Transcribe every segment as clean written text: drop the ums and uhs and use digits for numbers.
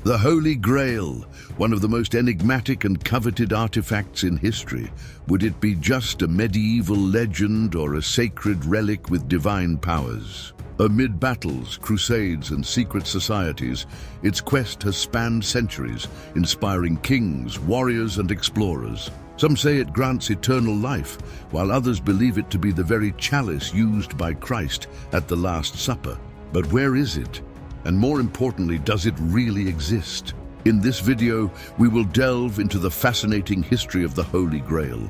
The Holy Grail, one of the most enigmatic and coveted artifacts in history. Would it be just a medieval legend or a sacred relic with divine powers? Amid battles, crusades, and secret societies, its quest has spanned centuries, inspiring kings, warriors, and explorers. Some say it grants eternal life, while others believe it to be the very chalice used by Christ at the Last Supper. But where is it? And more importantly, does it really exist? In this video, we will delve into the fascinating history of the Holy Grail,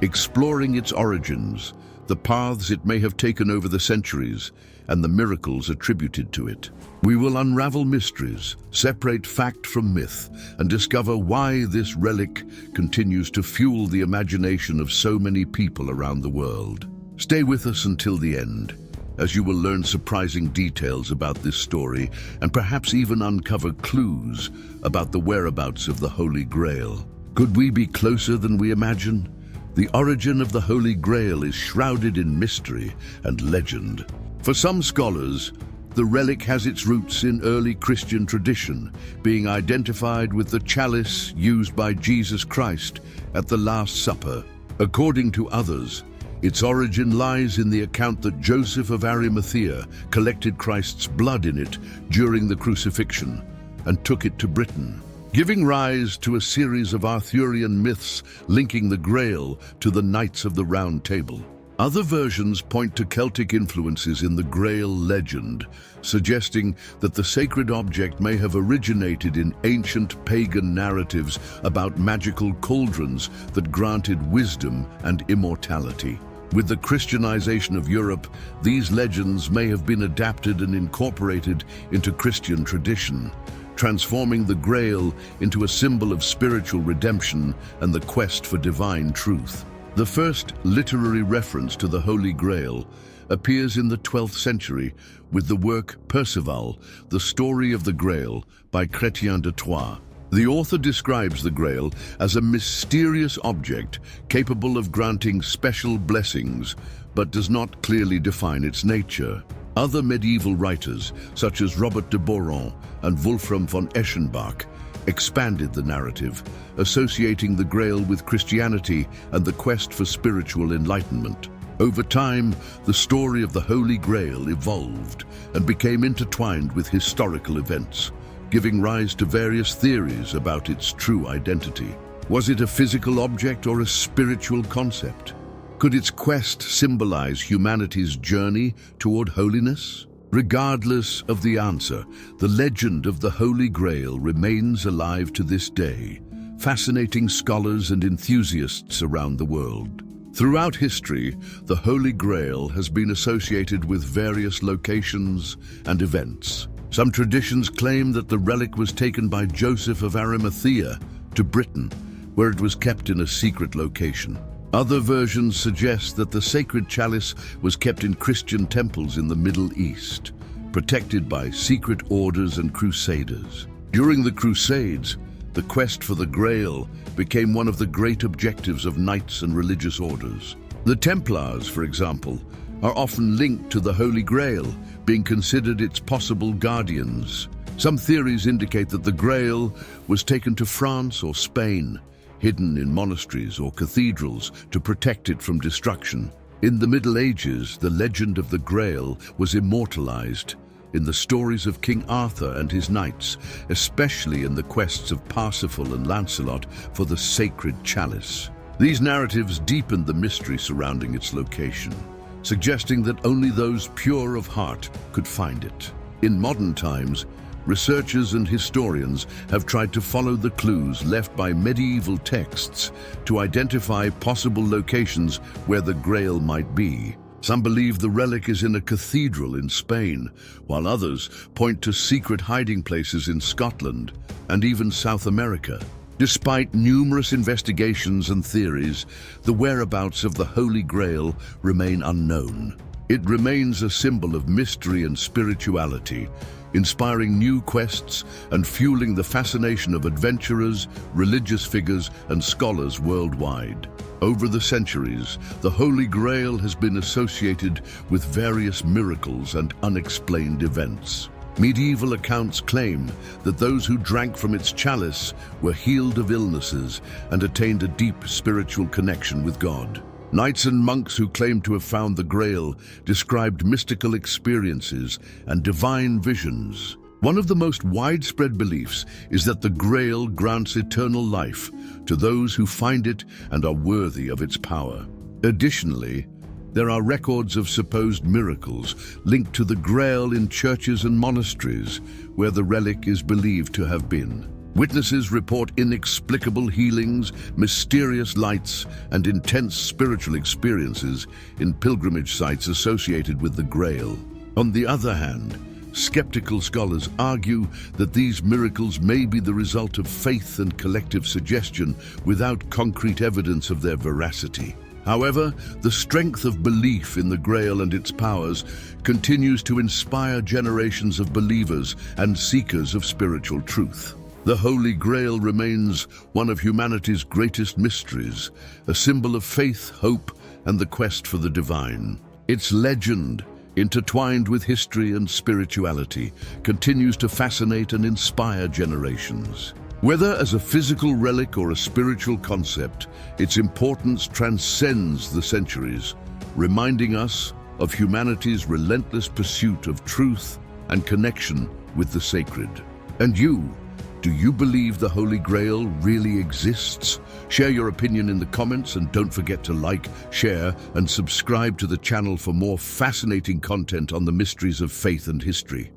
exploring its origins, the paths it may have taken over the centuries, and the miracles attributed to it. We will unravel mysteries, separate fact from myth, and discover why this relic continues to fuel the imagination of so many people around the world. Stay with us until the end, as you will learn surprising details about this story and perhaps even uncover clues about the whereabouts of the Holy Grail. Could we be closer than we imagine? The origin of the Holy Grail is shrouded in mystery and legend. For some scholars, the relic has its roots in early Christian tradition, being identified with the chalice used by Jesus Christ at the Last Supper. According to others, its origin lies in the account that Joseph of Arimathea collected Christ's blood in it during the crucifixion and took it to Britain, giving rise to a series of Arthurian myths linking the Grail to the Knights of the Round Table. Other versions point to Celtic influences in the Grail legend, suggesting that the sacred object may have originated in ancient pagan narratives about magical cauldrons that granted wisdom and immortality. With the Christianization of Europe, these legends may have been adapted and incorporated into Christian tradition, transforming the Grail into a symbol of spiritual redemption and the quest for divine truth. The first literary reference to the Holy Grail appears in the 12th century with the work Perceval, The Story of the Grail by Chrétien de Troyes. The author describes the Grail as a mysterious object capable of granting special blessings, but does not clearly define its nature. Other medieval writers, such as Robert de Boron and Wolfram von Eschenbach, expanded the narrative, associating the Grail with Christianity and the quest for spiritual enlightenment. Over time, the story of the Holy Grail evolved and became intertwined with historical events, giving rise to various theories about its true identity. Was it a physical object or a spiritual concept? Could its quest symbolize humanity's journey toward holiness? Regardless of the answer, the legend of the Holy Grail remains alive to this day, fascinating scholars and enthusiasts around the world. Throughout history, the Holy Grail has been associated with various locations and events. Some traditions claim that the relic was taken by Joseph of Arimathea to Britain, where it was kept in a secret location. Other versions suggest that the sacred chalice was kept in Christian temples in the Middle East, protected by secret orders and crusaders. During the Crusades, the quest for the Grail became one of the great objectives of knights and religious orders. The Templars, for example, are often linked to the Holy Grail, being considered its possible guardians. Some theories indicate that the Grail was taken to France or Spain, hidden in monasteries or cathedrals to protect it from destruction. In the Middle Ages, the legend of the Grail was immortalized in the stories of King Arthur and his knights, especially in the quests of Parsifal and Lancelot for the sacred chalice. These narratives deepened the mystery surrounding its location, suggesting that only those pure of heart could find it. In modern times, researchers and historians have tried to follow the clues left by medieval texts to identify possible locations where the Grail might be. Some believe the relic is in a cathedral in Spain, while others point to secret hiding places in Scotland and even South America. Despite numerous investigations and theories, the whereabouts of the Holy Grail remain unknown. It remains a symbol of mystery and spirituality, inspiring new quests and fueling the fascination of adventurers, religious figures, and scholars worldwide. Over the centuries, the Holy Grail has been associated with various miracles and unexplained events. Medieval accounts claim that those who drank from its chalice were healed of illnesses and attained a deep spiritual connection with God. Knights and monks who claimed to have found the Grail described mystical experiences and divine visions. One of the most widespread beliefs is that the Grail grants eternal life to those who find it and are worthy of its power. Additionally, there are records of supposed miracles linked to the Grail in churches and monasteries, where the relic is believed to have been. Witnesses report inexplicable healings, mysterious lights, and intense spiritual experiences in pilgrimage sites associated with the Grail. On the other hand, skeptical scholars argue that these miracles may be the result of faith and collective suggestion without concrete evidence of their veracity. However, the strength of belief in the Grail and its powers continues to inspire generations of believers and seekers of spiritual truth. The Holy Grail remains one of humanity's greatest mysteries, a symbol of faith, hope, and the quest for the divine. Its legend, intertwined with history and spirituality, continues to fascinate and inspire generations. Whether as a physical relic or a spiritual concept, its importance transcends the centuries, reminding us of humanity's relentless pursuit of truth and connection with the sacred. And you, do you believe the Holy Grail really exists? Share your opinion in the comments and don't forget to like, share, and subscribe to the channel for more fascinating content on the mysteries of faith and history.